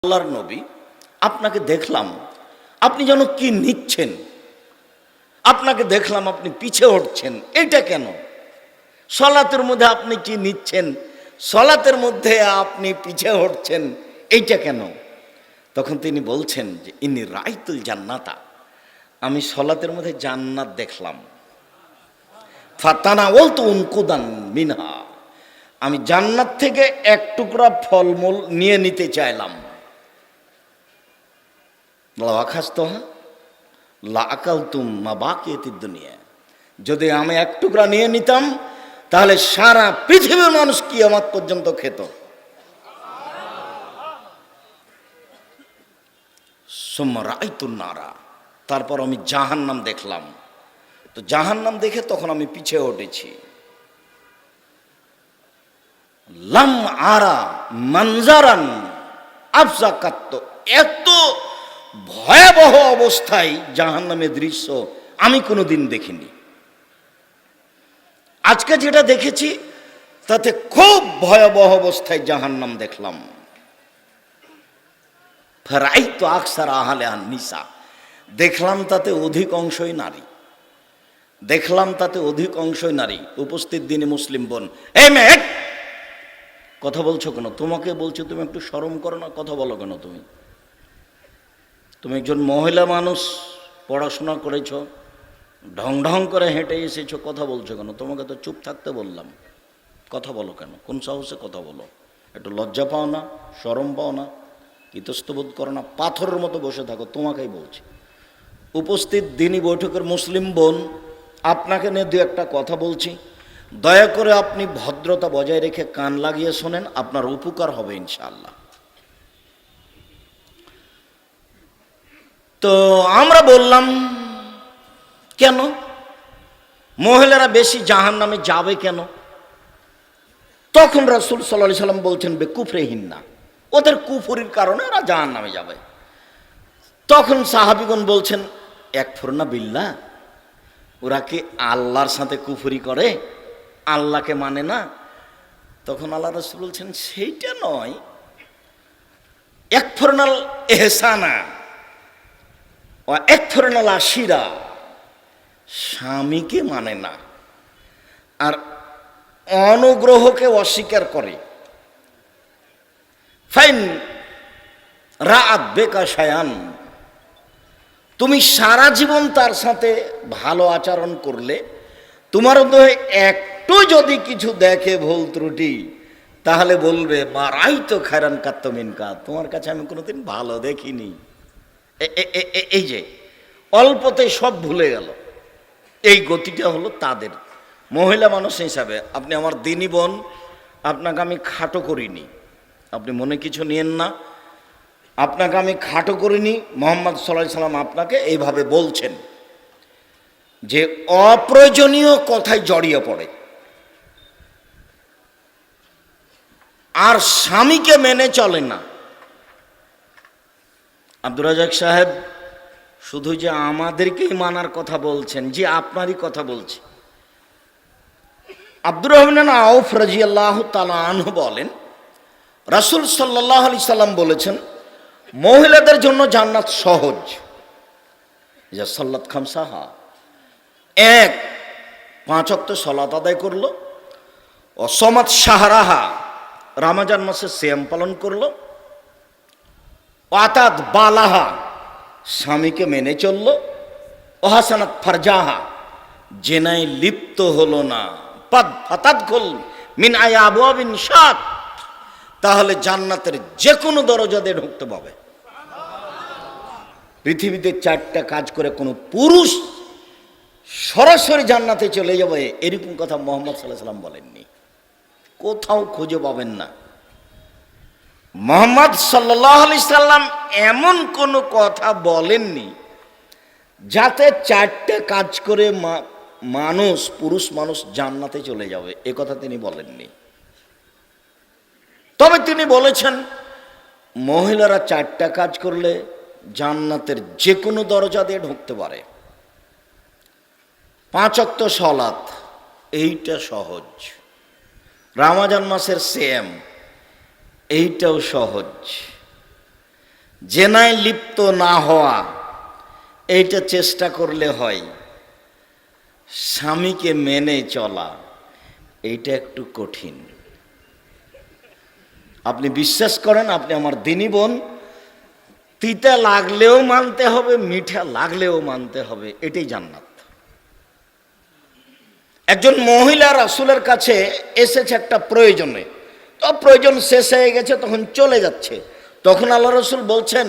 আল্লাহর নবী, আপনাকে দেখলাম আপনি যেন কি নিচ্ছেন, আপনাকে দেখলাম আপনি পিছে হটছেন, এটা কেন? সলাতের মধ্যে আপনি কি নিচ্ছেন, সলাতের মধ্যে আপনি পিছে হটছেন, এইটা কেন? তখন তিনি বলছেন যে ইনি রাইতুল জান্নাতা, আমি সলাতের মধ্যে জান্নাত দেখলাম। ফাতানা ওয়ালতু উনকুদান মিনহা, আমি জান্নাত থেকে এক টুকরা ফলমূল নিয়ে নিতে চাইলাম। দুনিয়া, যদি আমি এক টুকরা নিয়ে নিতাম তাহলে সারা পৃথিবীর মানুষ কিয়ামত পর্যন্ত খেত। সুম্মা রাআইতুন নারা, তারপর আমি জাহান্নাম দেখলাম। তো জাহান্নাম দেখে তখন আমি পিছে উঠেছি। লাম আরা মানজারান আফজাকাত, এত ভয়াবহ অবস্থায় জাহান্নামের দৃশ্য আমি কোনোদিন দেখিনি। আজকে যেটা দেখেছি তাতে খুব ভয়াবহ অবস্থায় জাহান্নাম দেখলাম। ফারাইতু আকসারা আহলিহা নিসা, দেখলাম তাতে অধিক অংশই নারী, দেখলাম তাতে অধিক অংশই নারী। উপস্থিত দিনে মুসলিম বোন, এই মেয়ে কথা বলছো কেন? তোমাকে বলছো, তুমি একটু শরম করো না? কথা বলো কেন? তুমি একজন মহিলা মানুষ, পড়াশোনা করেছো, ঢং ঢং করে হেঁটে এসেছো, কথা বলছো কেন? তোমাকে তো চুপ থাকতে বললাম, কথা বলো কেন? কোন সাহসে কথা বলো? একটু লজ্জা পাও না? শরম পাও না? ইতস্তবোধ করো না? পাথরের মতো বসে থাকো, তোমাকেই বলছি। উপস্থিত দিনই বৈঠকের মুসলিম বোন, আপনাকে নিয়ে দু একটা কথা বলছি, দয়া করে আপনি ভদ্রতা বজায় রেখে কান লাগিয়ে শোনেন, আপনার উপকার হবে ইনশাআল্লাহ। তো আমরা বললাম কেন মহিলারা বেশি জাহান্নামে যাবে কেন? তখন রাসূল সাল্লাল্লাহু আলাইহি সাল্লাম বলছেন বেকুফরিহিন্না, ওদের কুফরির কারণে ওরা জাহান্নামে যাবে। তখন সাহাবীগণ বলছেন ইয়াকফুরনা বিল্লাহ, ওরা কি আল্লাহর সাথে কুফরি করে, আল্লাহকে মানে না? তখন আল্লাহ রাসূল বলছেন সেইটা নয়, ইয়াকফুরনাল ইহসানা ওয়া ইয়াকফুরনাল আশিরা, স্বামীকে মানে না আর অনুগ্রহকে অস্বীকার করে। ফাইন রাআত বেকা শায়ান, তুমি সারা জীবন তার সাথে ভালো আচরণ করলে, তোমার মধ্যে একটু যদি কিছু দেখে ভুল ত্রুটি, তাহলে বলবে মা রাইতো খায়রান কাত্তমিনকা, তোমার কাছে আমি কোনোদিন ভালো দেখিনি। এই যে অল্পতে সব ভুলে গেল, এই গতিটা হলো তাদের। মহিলা মানুষ হিসাবে আপনি আমার দিনী বোন, আপনাকে আমি খাটো করিনি, আপনি মনে কিছু নিয়েন না, আপনাকে আমি খাটো করিনি। মুহাম্মদ সাল্লাল্লাহু আলাইহি সাল্লাম আপনাকে এইভাবে বলছেন যে অপ্রয়োজনীয় কথায় জড়িয়ে পড়ে আর স্বামীকে মেনে চলে না। আব্দুর রাজ্জাক সাহেব শুধু যে আমাদেরকেই মানার কথা বলছেন, যে আপনারই কথা বলছে। আব্দুর রহমান আউফ রাদিয়াল্লাহু তাআলা আনহু বলেন, রাসূল সাল্লাল্লাহু আলাইহি সাল্লাম বলেছেন মহিলাদের জন্য জান্নাত সহজ। যা সাল্লাত খামসাহা, এক 5 ওয়াক্ত সালাত আদায় করলো, ও সমাত শাহরাহা, রমজান মাসে সিয়াম পালন করলো, আতাত বালাহা, স্বামীকে মেনে চললো, ও হাসানাত ফারজাহা, জেনায় লিপ্ত হলো না, পাদ ফাতাদখুল মিন আবওয়াবিন শাত, তাহলে জান্নাতের যে কোনো দরজা দিয়ে ঢুকতে পাবে। পৃথিবীতে 4টা কাজ করে কোনো পুরুষ সরাসরি জান্নাতে চলে যাবে, এরকম কথা মুহাম্মদ সাল্লাল্লাহু আলাইহি সাল্লাম বলেননি, কোথাও খুঁজে পাবেন না। মুহাম্মদ সাল্লাল্লাহু আলাইহি সাল্লাম এমন কোনো কথা বলেননি যাতে 4টে কাজ করে মানুষ, পুরুষ মানুষ জান্নাতে চলে যাবে, এ কথা তিনি বলেননি। তবে তিনি বলেছেন মহিলারা 4টা কাজ করলে জান্নাতের যে কোনো দরজা দিয়ে ঢুকতে পারে। 5 ওয়াক্ত সালাত, এইটা সহজ। রমজান মাসের সিয়াম, এইটাও সহজ। জেনায় লিপ্ত না হওয়া, এইটা চেষ্টা করলে হয়। স্বামীকে মেনে চলা, এইটা একটু কঠিন। আপনি বিশ্বাস করেন, আপনি আমার দিনী বোন, তিতা লাগলেও মানতে হবে, মিঠা লাগলেও মানতে হবে, এটাই জান্নাত। একজন মহিলা রাসূলের কাছে এসেছে একটা প্রয়োজনে, তো প্রয়োজন শেষ হয়ে গেছে, তখন চলে যাচ্ছে। তখন আল্লাহ রাসূল বলছেন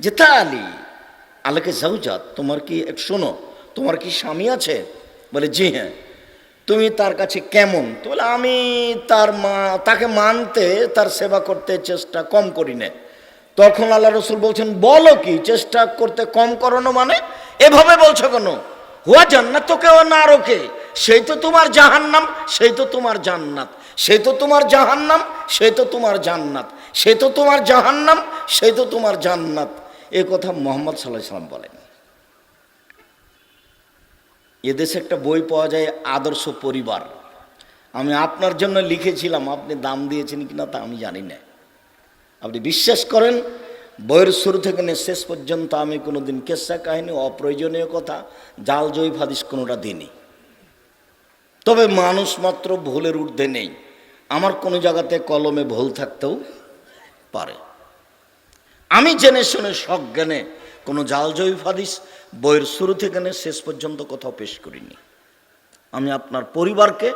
যে তা আলী আলাকে জাওজাত, তোমার কি শোনো, তোমার কি স্বামী আছে? বলে জি হ্যাঁ। তুমি তার কাছে কেমন? তো বলে আমি তাকে মানতে, তার সেবা করতে চেষ্টা কম করি না। তখন আল্লাহ রসুল বলছেন বলো কি, চেষ্টা করতে কম করো না মানে? এভাবে বলছো কেন? হুয়া জান্নাত তোকে ও না রোকে, সেই তো তোমার জাহান্নাম, সেই তো তোমার জান্নাত, সেই তো তোমার জাহান্নাম, সেই তো তোমার জান্নাত, সেই তো তোমার জাহান্নাম, সেই তো তোমার জান্নাত। এ কথা মুহাম্মদ সাল্লাল্লাহু আলাইহি ওয়াসাল্লাম বলেন। এদেশে একটা বই পাওয়া যায়, আদর্শ পরিবার। আমি আপনার জন্য লিখেছিলাম, আপনি দাম দিয়েছেন কিনা তা আমি জানি না। আপনি বিশ্বাস করেন, বইয়ের শুরু থেকে নিয়ে শেষ পর্যন্ত আমি কোনোদিন কেসা কাহিনী, অপ্রয়োজনীয় কথা, জাল জয়ীফ হাদিস কোনোটা দিইনি। তবে মানুষ মাত্র ভুলের ঊর্ধ্বে নেই, আমার কোনো জায়গাতে কলমে ভুল থাকতেও পারে। আমি জেনে শুনে সজ্ঞানে কোনো জাল জয়ীফ হাদিস বইয়ের শুরু থেকে নিয়ে শেষ পর্যন্ত কোথাও পেশ করিনি। আমি আপনার পরিবারকে,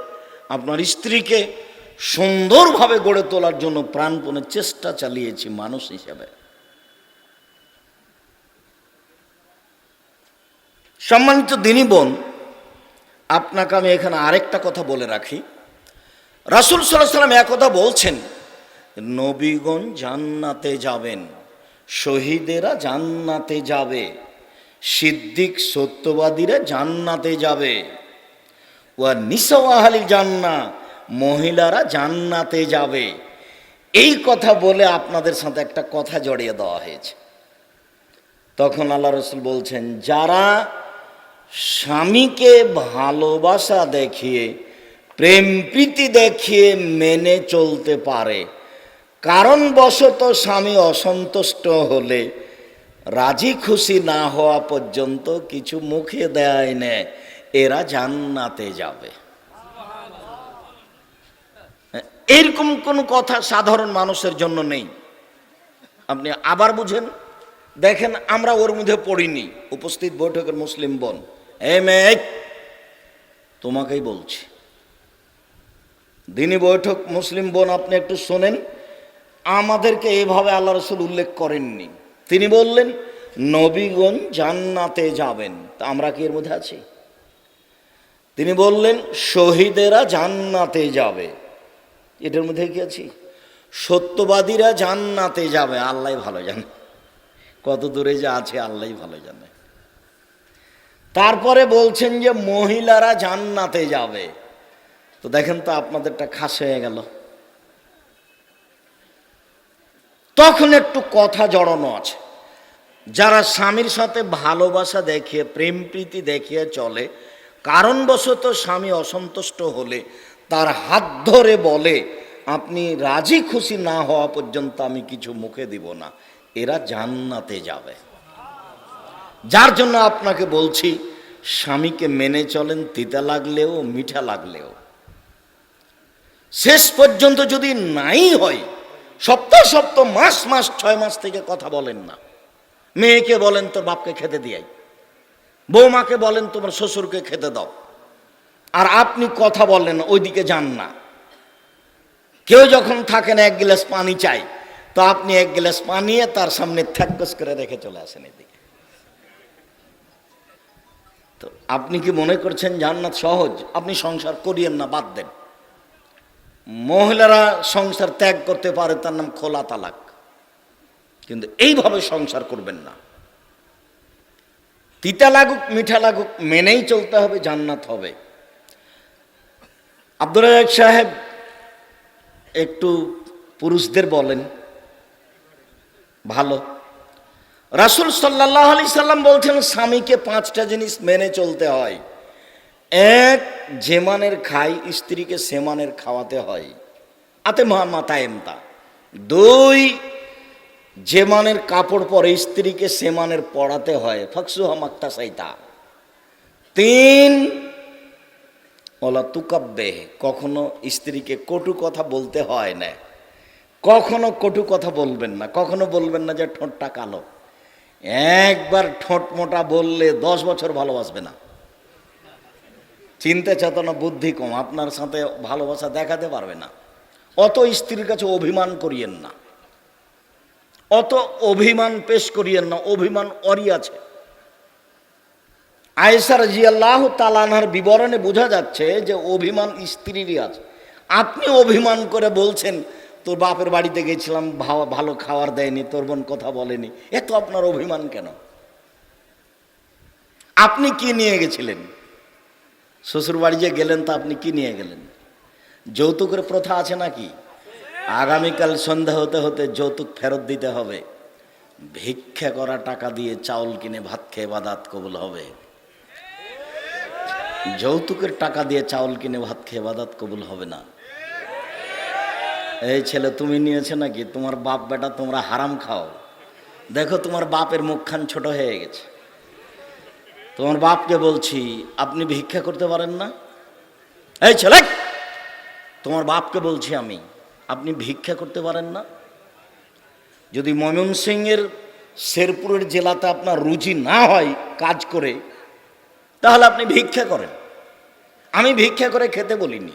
আপনার স্ত্রীকে সুন্দরভাবে গড়ে তোলার জন্য প্রাণপণে চেষ্টা চালিয়েছি মানুষ হিসেবে। সম্মানিত দিনী বোন, আপনাকে আমি এখানে আরেকটা কথা বলে রাখি। রাসূল সাল্লাল্লাহু আলাইহি ওয়াসাল্লাম একথা বলছেন, নবীগণ জান্নাতে যাবেন, শহীদেরা জান্নাতে যাবে, সিদ্দিক সত্যবাদীরা জান্নাতে যাবে, ওয়া নিসা আহলি জান্নাহ, মহিলারা জান্নাতে যাবে। এই কথা বলে আপনাদের সাথে একটা কথা জড়িয়ে দেওয়া হয়েছে। তখন আল্লাহ রাসূল বলছেন, যারা স্বামীকে ভালোবাসা দেখিয়ে, প্রেম প্রীতি দেখিয়ে মেনে চলতে পারে, কারণবশত স্বামী অসন্তুষ্ট হলে রাজি খুশি না হওয়া পর্যন্ত কিছু মুখে দেয় না, এরা জান্নাতে যাবে। এরকম কোন কথা সাধারণ মানুষের জন্য নেই। আপনি আবার বুঝেন, দেখেন আমরা ওর মধ্যে পড়িনি। উপস্থিত বৈঠকের মুসলিম বোন, মেয়ে তোমাকেই বলছি, দিনী বৈঠক মুসলিম বোন, আপনি একটু শোনেন। আমাদেরকে এভাবে আল্লাহ রাসূল উল্লেখ করেননি। তিনি বললেন নবীগণ জান্নাতে যাবেন, তা আমরা কি এর মধ্যে আছি? তিনি বললেন শহীদেরা জান্নাতে যাবে, এটার মধ্যে কি আছি? সত্যবাদীরা জান্নাতে যাবে, আল্লাহ ভালো জানে কত দূরে যে আছে, আল্লাহ ভালো জানে। তারপরে বলছেন যে মহিলারা জান্নাতে যাবে। তো দেখেন তো আপনাদেরটা খাস হয়ে গেল। তখন একটু কথা জড়ানো আছে। যারা স্বামীর সাথে ভালোবাসা দেখিয়ে, প্রেম প্রীতি দেখিয়ে চলে, কারণবশত স্বামী অসন্তুষ্ট হলে তার হাত ধরে বলে আপনি রাজি খুশি না হওয়া পর্যন্ত আমি কিছু মুখে দিব না, এরা জান্নাতে যাবে। যার জন্য আপনাকে বলছি, স্বামীকে মেনে চলেন, তিতা লাগলেও মিঠা লাগলেও। শেষ পর্যন্ত যদি নাই হয়, সপ্তাহ সপ্তাহ, মাস মাস, 6 মাস থেকে কথা বলেন না। মেয়েকে বলেন তোর বাপকে খেতে দিয়াই, বৌমাকে বলেন তোমার শ্বশুরকে খেতে দাও, আর আপনি কথা বলেন ওইদিকে যান না। কেউ যখন থাকেন এক গ্লাস পানি চাই, তো আপনি এক গ্লাস পানি তার সামনে থ্যাকস করে রেখে চলে আসেন এদিকে। তো আপনি কি মনে করছেন জান্নাত সহজ? আপনি সংসার করিয়েন না, বাদ দেন। মহিলারা সংসার ত্যাগ করতে পারে, তার নাম খোলা তালাক। কিন্তু এইভাবে সংসার করবেন না। তিতা লাগুক মিঠা লাগুক মেনেই চলতে হবে, জান্নাত হবে। আব্দুর রাজ্জাক সাহেব একটু পুরুষদের বলেন ভালো। রাসূল সাল্লাল্লাহু আলাইহি সাল্লাম বলছেন স্বামীকে 5টা জিনিস মেনে চলতে হয়। 1, যেমানের খাই স্ত্রীকে সেমানের খাওয়াতে হয়, আতে মাতায়েমতা। 2, যে মানের কাপড় পরে স্ত্রীকে সে মানের পড়াতে হয়। ফাকসুহা মাক্তা সাইতা। 3 ওলা তুকাব্বে, কখনো স্ত্রীকে কটু কথা বলতে হয় না। কখনো কটু কথা বলবেন না, কখনো বলবেন না যে ঠোঁটটা কালো। একবার ঠোঁট মোটা বললে 10 বছর ভালোবাসবে না। চিন্তা চেতনা বুদ্ধি কম, আপনার সাথে ভালোবাসা দেখাতে পারবে না। অত স্ত্রীর কাছে অভিমান করিয়েন না, অত অভিমান পেশ করিয়েন না, অভিমান অরি আছে। আয়েশা রাদিয়াল্লাহু তাআলা আনহার বিবরণে বোঝা যাচ্ছে যে অভিমান স্ত্রীরই আছে। আপনি অভিমান করে বলছেন তোর বাপের বাড়িতে গেছিলাম, ভালো খাবার দেয়নি, তোর বোন কথা বলেনি, এত আপনার অভিমান কেন? আপনি কি নিয়ে গেছিলেন? শ্বশুর বাড়ি যে গেলেন তা আপনি কি নিয়ে গেলেন? যৌতুকের প্রথা আছে নাকি? আগামীকাল সন্ধ্যা হতে হতে যৌতুক ফেরত দিতে হবে। ভিক্ষা করা টাকা দিয়ে চাউল কিনে ভাত খেয়ে ইবাদত কবুল হবে। যৌতুকের টাকা দিয়ে চাউল কিনে ভাত খেয়ে ইবাদত কবুল হবে না। এই ছেলে তুমি নিয়েছে নাকি? তোমার বাপ বেটা তোমরা হারাম খাও। দেখো তোমার বাপের মুখখান ছোট হয়ে গেছে। তোমার বাপকে বলছি আপনি ভিক্ষা করতে পারেন না? এই ছেলে, তোমার বাপকে বলছি আমি, আপনি ভিক্ষা করতে পারেন না? যদি ময়মনসিংহের শেরপুরের জেলাতে আপনার রুচি না হয় কাজ করে, তাহলে আপনি ভিক্ষা করেন। আমি ভিক্ষা করে খেতে বলিনি।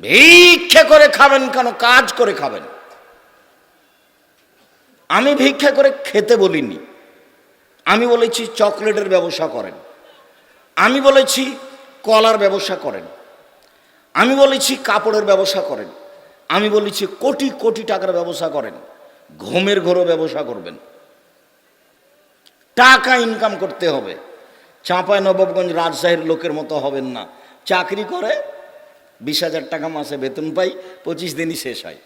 ভিক্ষা করে খাবেন কেন? কাজ করে খাবেন। আমি ভিক্ষা করে খেতে বলিনি। আমি বলেছি চকলেটের ব্যবসা করেন, আমি বলেছি কলার ব্যবসা করেন, আমি বলেছি কাপড়ের ব্যবসা করেন, আমি বলেছি কোটি কোটি টাকার ব্যবসা করেন, ঘুমের ঘরও ব্যবসা করবেন। টাকা ইনকাম করতে হবে। চাঁপায় নবাবগঞ্জ রাজশাহীর লোকের মতো হবেন না। চাকরি করে 20,000 টাকা মাসে বেতন পাই, 25 দিনই শেষ হয়।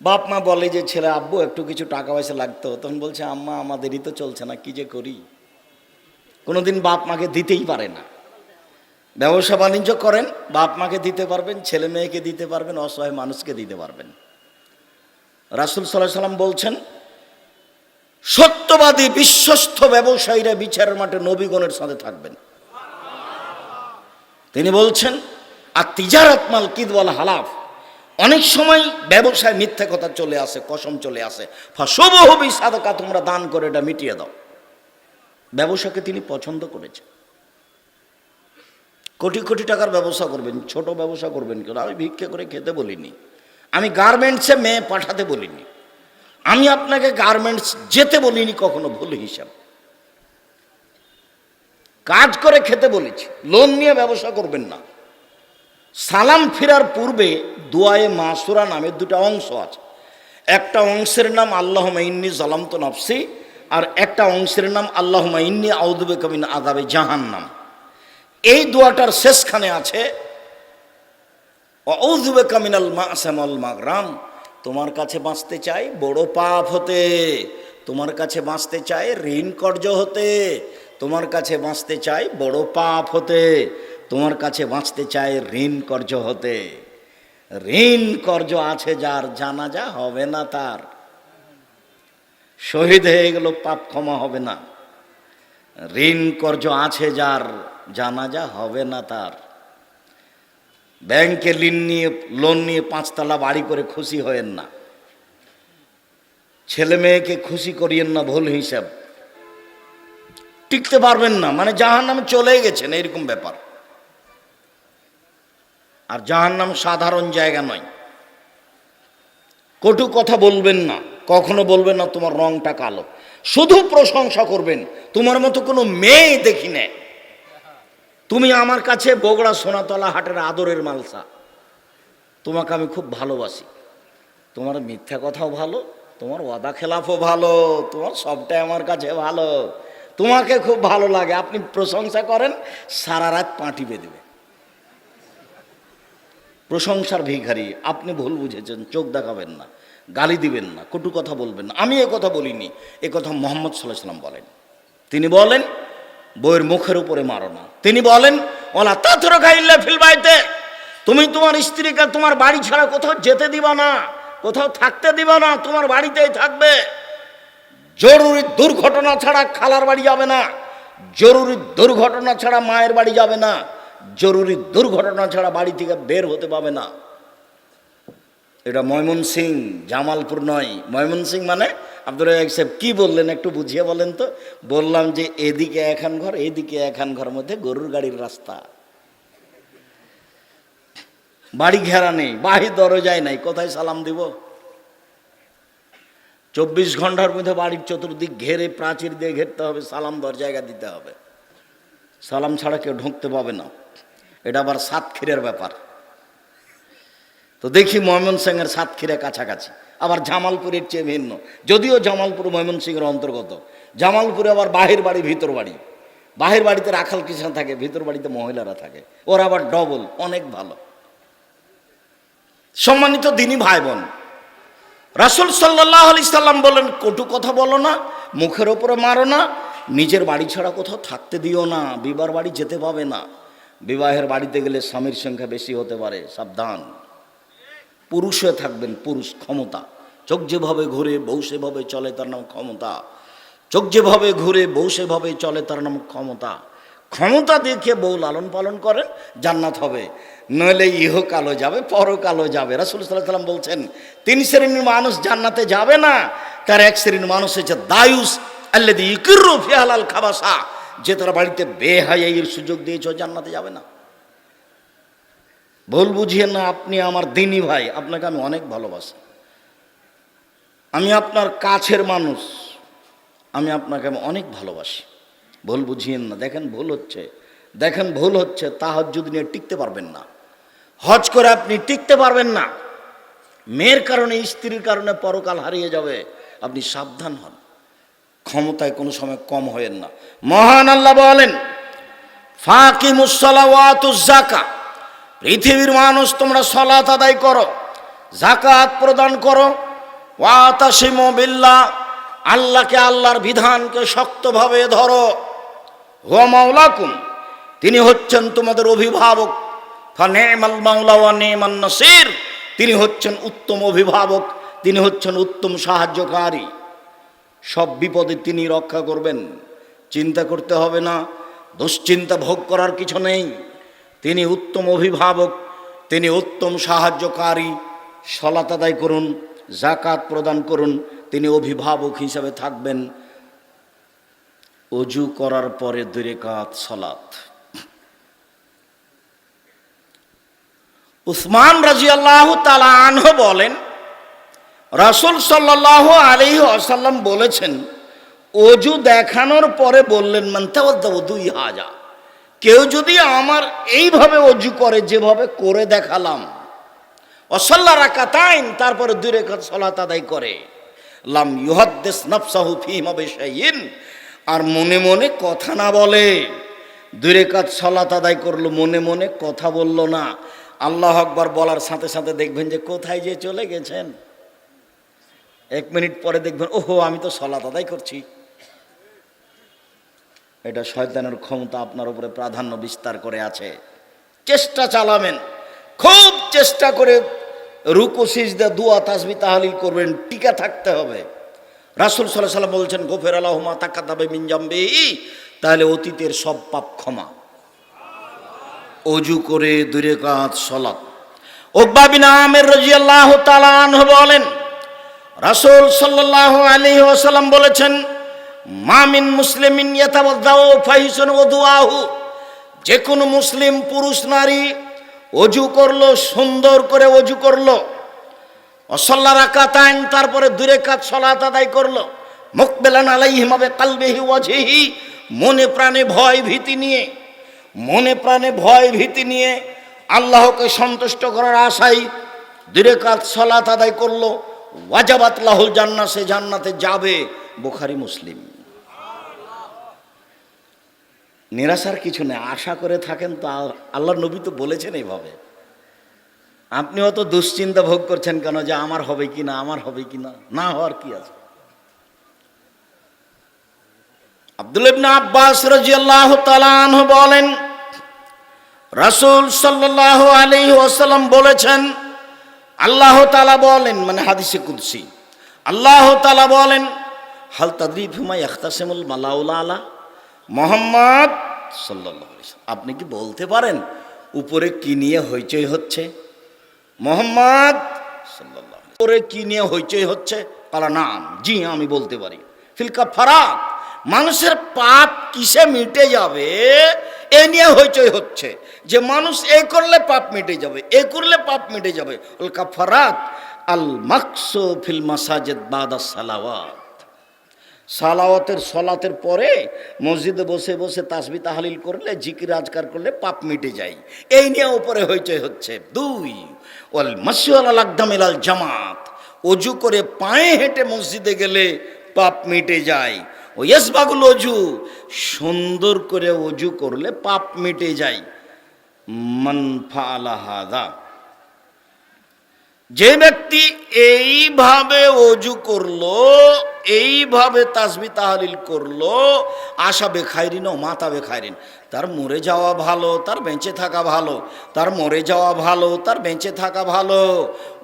বাপ মা বলে যে ছেলে আব্বু একটু কিছু টাকা পয়সা লাগতো, তখন বলছে আম্মা আমাদেরই তো চলছে না, কি যে করি। কোনোদিন বাপ মাকে দিতেই পারে না। ব্যবসা বাণিজ্য করেন, বাপ মাকে দিতে পারবেন, ছেলে মেয়েকে দিতে পারবেন, অসহায় মানুষকে দিতে পারবেন। রাসূল সাল্লাল্লাহু আলাইহি ওয়াসাল্লাম বলছেন সত্যবাদী বিশ্বস্ত ব্যবসায়ীরা বিচারের মাঠে নবীগণের সাথে থাকবেন। তিনি বলছেন আর তিজারাত মাল কিদ ওয়াল হালাফ, অনেক সময় ব্যবসায় মিথ্যা কথা চলে আসে, কসম চলে আসে। ফাশুবহু বিসাদাকা, তোমরা দান করে এটা মিটিয়ে দাও। ব্যবসাকে তিনি পছন্দ করেছেন। কোটি কোটি টাকার ব্যবসা করবেন, ছোট ব্যবসা করবেন কেন? আমি ভিক্ষা করে খেতে বলিনি, আমি গার্মেন্টসে মেয়ে পাঠাতে বলিনি, আমি আপনাকে গার্মেন্টস যেতে বলিনি কখনো ভুল হিসাব। কাজ করে খেতে বলেছি। লোন নিয়ে ব্যবসা করবেন না। সালাম ফিরার পূর্বে দুআয়ে মাসুরা নামে 2টা অংশ আছে। একটা অংশের নাম আল্লাহুম্মা ইন্নী যালামতু নাফসি, আর একটা অংশের নাম আল্লাহুম্মা ইন্নী আউযু বিকা মিন আযাবি জাহান্নাম। এই দোয়াটার শেষখানে আছে আউযু বিকা মিনাল মা'সাম ওয়াল মাগরাম, তোমার কাছে বাঁচতে চাই বড় পাপ হতে, তোমার কাছে বাঁচতে চাই ঋণ কর্জ হতে, তোমার কাছে বাঁচতে চাই বড় পাপ হতে, তোমার কাছে বাঁচতে চাই ঋণ কর্জ হতে। ঋণ কর্জ আছে যার, জানাজা হবে না তার। শহীদ হয়ে গেল, পাপ ক্ষমা হবে না। ঋণ কর্জ আছে যার, জানাজা হবে না তার। ব্যাংকে লোন নিয়ে 5 তলা বাড়ি করে খুশি হয়েন না। ছেলে মেয়েকে খুশি করিয়েন না ভুল হিসাব। টিকতে পারবেন না, মানে জাহান্নামে চলে গেছেন, এরকম ব্যাপার। আর জাহান্নাম সাধারণ জায়গা নয়। কটু কথা বলবেন না, কখনো বলবেন না তোমার রংটা কালো। শুধু প্রশংসা করবেন, তোমার মতো কোনো মেয়ে দেখি না, তুমি আমার কাছে বগুড়া সোনাতলা হাটের আদরের মালসা, তোমাকে আমি খুব ভালোবাসি। তোমার মিথ্যা কথাও ভালো, তোমার ওয়াদা খেলাফও ভালো, তোমার সবটাই আমার কাছে ভালো, তোমাকে খুব ভালো লাগে। আপনি প্রশংসা করেন, সারা রাত পাঁটি বেঁধবে। প্রশংসার ভিখারি। আপনি ভুল বুঝেছেন, চোখ দেখাবেন না, গালি দিবেন না, কটু কথা বলবেন না। আমি কথা বলিনি, কথা মুহাম্মদ সাল্লাল্লাহু আলাইহি ওয়াসাল্লাম বলেন। তিনি বলেন বইয়ের মুখের উপরে মারো না। তিনি বলেন ওয়ালা তাতরুকা ইল্লা ফিল বাইতে, তুমি তোমার স্ত্রীকে তোমার বাড়ি ছাড়া কোথাও যেতে দিবা না, কোথাও থাকতে দিবা না, তোমার বাড়িতেই থাকবে। জরুরি দুর্ঘটনা ছাড়া খালার বাড়ি যাবে না, জরুরি দুর্ঘটনা ছাড়া মায়ের বাড়ি যাবে না, জরুরি দুর্ঘটনা ছাড়া বাড়ি থেকে বের হতে পাবে না। এটা ময়মনসিং, জামালপুর নয়। ময়মনসিং মানে আব্দুর রাজ্জাক সাহেব কি বললেন একটু বুঝিয়ে বলেন তো? বললাম যে এদিকে এখান ঘর, এদিকে এখান ঘর, মধ্যে গরুর গাড়ির রাস্তা, বাড়ি ঘেরা নেই, বাহির দরজায় নাই, কোথায় সালাম দিব? 24 ঘন্টার মধ্যে বাড়ির চতুর্দিক ঘেরে প্রাচীর দিয়ে ঘেরতে হবে, সালাম দরজায় দিতে হবে, সালাম ছাড়া কেউ ঢুকতে পাবে না। এটা আবার সাতক্ষীরের ব্যাপার। তো দেখি ময়মনসিংহের সাতক্ষীরা কাছাকাছি, আবার জামালপুরের চেয়ে ভিন্ন, যদিও জামালপুর ময়মনসিংহের অন্তর্গত। জামালপুরে আবার বাহির বাড়ি ভিতর বাড়ি, বাহির বাড়িতে রাখাল কৃষ্ণ থাকে, ভিতর বাড়িতে মহিলারা থাকে, ওরা আবার ডবল, অনেক ভালো। সম্মানিত দিনী ভাই বোন, রাসূল সাল্লাল্লাহু আলাইহি সাল্লাম বলেন, কটু কথা বলো না, মুখের ওপরে মারো না, নিজের বাড়ি ছাড়া কোথাও থাকতে দিও না, বিবাহ বাড়ি যেতে পাবে না। বিবাহের বাড়িতে গেলে স্বামীর সংখ্যা বেশি হতে পারে, সাবধান। পুরুষ হয়ে থাকবেন, পুরুষ ক্ষমতা। চোখ যেভাবে ঘুরে বউ সেভাবে চলে, তার নাম ক্ষমতা। চোখ যেভাবে ঘুরে বউ সেভাবে চলে, তার নাম ক্ষমতা। ক্ষমতা দেখে বউ লালন পালন করেন, জান্নাত হবে, নইলে ইহকালও যাবে, পরকালও যাবে। রাসূল সাল্লাল্লাহু আলাইহি ওয়াসাল্লাম বলছেন, 3 শ্রেণীর মানুষ জান্নাতে যাবে না। তার এক শ্রেণীর মানুষ হচ্ছে দায়ুস আল্লাযী ইকিরু ফি হালাল খাবাসা, যে তার বাড়িতে বেহায়াইয়ের সুযোগ দিয়েছ, জান্নাতে যাবে না। ভুল বুঝিয়েন না, আপনি আমার দিনী ভাই, আপনাকে আমি অনেক ভালোবাসি, আমি আপনার কাছের মানুষ, আমি আপনাকে অনেক ভালোবাসি। ভুল বুঝিয়েন না। দেখেন ভুল হচ্ছে, দেখেন ভুল হচ্ছে, তাহাজ্জুদ নিয়ে টিকতে পারবেন না, হজ করে আপনি টিকতে পারবেন না, মেয়ের কারণে স্ত্রীর কারণে পরকাল হারিয়ে যাবে, আপনি সাবধান হন। ক্ষমতায় কোনো সময় কম হয়েন না। মহান আল্লাহ বলেন, ফাকিমুস সালাওয়াতুজ যাকাত, পৃথিবীর মানুষ তোমরা সালাত আদায় করো, যাকাত প্রদান করো, ওয়াতাসিমু বিল্লাহ, আল্লাহকে, আল্লাহর বিধানকে শক্তভাবে ধরো, হুয়া মাওলাকুম, তিনি হচ্ছেন তোমাদের অভিভাবক, ফানিমাল মাওলা ওয়া নিমান নাসির, তিনি হচ্ছেন উত্তম অভিভাবক, তিনি হচ্ছেন উত্তম সাহায্যকারী, সব বিপদে তিনি রক্ষা করবেন, চিন্তা করতে হবে না, দুশ্চিন্তা ভোগ করার কিছু নেই। তিনি উত্তম অভিভাবক, তিনি উত্তম সাহায্যকারী। সালাত আদায় করুন, যাকাত প্রদান করুন, তিনি অভিভাবক হিসাবে থাকবেন। ওযু করার পরে 2 রাকাত সালাত। উসমান রাদিয়াল্লাহু তাআলা আনহু বলেন, রাসূল সাল্লাল্লাহু আলাইহি ওয়াসাল্লাম বলেছেন, ওযু দেখানোর পরে বললেন, মান তাওয়াদ্দা ওযুই হাজা, কেউ যদি আমার এইভাবে ওযু করে, যেভাবে করে দেখালাম, ওয়াসাল্লা রাকাতাইন, তারপরে 2 রাকাত সালাত আদায় করে, লাম ইউহাদ্দিস নাফসাহু ফীমা বিশাইইন, আর মনে মনে কথা না বলে, 2 রাকাত সালাত আদায় করলো, মনে মনে কথা বলল না, আল্লাহু আকবার বলার সাথে সাথে দেখবেন যে কোথায় যে চলে গেছেন, 1 মিনিট পরে দেখবেন, ওহো আমি তো সালাত আদায় করছি। এটা শয়তানের ক্ষমতা আপনার উপরে প্রাধান্য বিস্তার করে আছে। চেষ্টা চালাবেন, খুব চেষ্টা করে রুকু সিজদা দোয়া তাসবিহ তাহলিল করবেন, টিকা থাকতে হবে। রাসূল সাল্লাল্লাহু আলাইহি ওয়াসাল্লাম বলছেন, গফিরা লাহু মা তাকাদ্দামা মিন জামবিহি, তাহলে অতীতের সব পাপ ক্ষমা। ওযু করে 2 রাকাত সালাত। উকবা বিন আমির রাদিয়াল্লাহু তাআলা আনহু বলেন, রাসূল সাল্লাল্লাহু আলাইহি ওয়াসাল্লাম বলেছেন, মা মিন মুসলিমিন ইয়াতাওয়াদ্দাউ ফাহিসুন ওযুআহু, যে কোনো মুসলিম পুরুষ নারী ওযু করলো, সুন্দর করে ওযু করলো, ওয়াসাল্লা রাকাতাইন, তারপরে 2 রাকাত সালাত আদায় করলো, মুকবিলান আলাইহিমা বিকালবিহি ওয়াজহিহি, মনে প্রাণে ভয় ভীতি নিয়ে, মনে প্রাণে ভয় ভীতি নিয়ে আল্লাহকে সন্তুষ্ট করার আশায় 2 রাকাত সালাত আদায় করলো, ওয়াজাবাত লাহুল জান্নাহ, সে জান্নাতে যাবে। বুখারী মুসলিম। নিরাশার কিছু নেই, আশা করে থাকেন তো, আল্লাহর নবী তো বলেছেন এইভাবে। আপনি অত দুশ্চিন্তা ভোগ করছেন কেন, যে আমার হবে কিনা, আমার হবে কিনা, না হওয়ার কি আছে। আব্দুল্লাহ ইবনে আব্বাস রাদিয়াল্লাহু তাআলা আনহু বলেন, রাসূল সাল্লাল্লাহু আলাইহি ওয়াসাল্লাম বলেছেন, আল্লাহ তাআলা বলেন, মানে হাদিসে কুদসি, আল্লাহ তাআলা বলেন, হাল তাদরি ফিমা ইখতাসিমুল মালাউলা আলা মুহাম্মদ সাল্লাল্লাহু আলাইহি ওয়াসাল্লাম, আপনি কি বলতে পারেন উপরে কি নিয়ে হইচই হচ্ছে? মুহাম্মদ সাল্লাল্লাহু আলাইহি উপরে কি নিয়ে হইচই হচ্ছে? কালা নাম, জি আমি বলতে পারি। ফিল কাফারাত, মানুষের পাপ কিসে মিটে যাবে এ নিয়ে হইচই হচ্ছে, যে মানুষ এ করলে পাপ মিটে যাবে, এ করলে পাপ মিটে যাবে। আল কাফারাত আল মাকসু ফিল মাসাজিদ বাদা সালাওয়াত, সালাওয়াতের সলাতের পরে মসজিদে বসে বসে তাসবিহ তাহলিল করলে, জিকির আজকার করলে পাপ মিটে যায়, এই নিয়ে উপরে হইচই হচ্ছে। দুই, ওয়াল মাসি আল আকদামিল আল জামাত, অজু করে পায়ে হেঁটে মসজিদে গেলে পাপ মিটে যায়। ও ইয়াসবাগুল অজু, সুন্দর করে অজু করলে পাপ মিটে যায়। মান ফাআলা হাযা, যে ব্যক্তি এইভাবে অজু করলো, এইভাবে তাসবিহ তাহলিল করলো, আশা বেখাইরিন ও মাতা বেখাইরিন, তার মরে যাওয়া ভালো, তার বেঁচে থাকা ভালো, তার মরে যাওয়া ভালো, তার বেঁচে থাকা ভালো।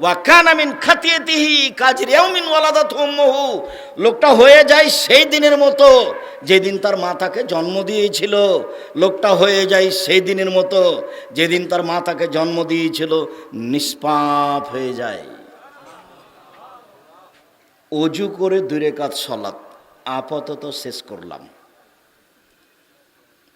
ওয়া কানা মিন খাতিয়াতিহি কাজরি ইয়াউমিন ওয়ালাদাত উম্মুহু, লোকটা হয়ে যায় সেই দিনের মতো যেদিন তার মাতাকে জন্ম দিয়েছিল, লোকটা হয়ে যায় সেই দিনের মতো যেদিন তার মাতাকে জন্ম দিয়েছিল, নিষ্পাপ হয়ে যায়। অজু করে 2 রাকাত সালাত আপাতত শেষ করলাম।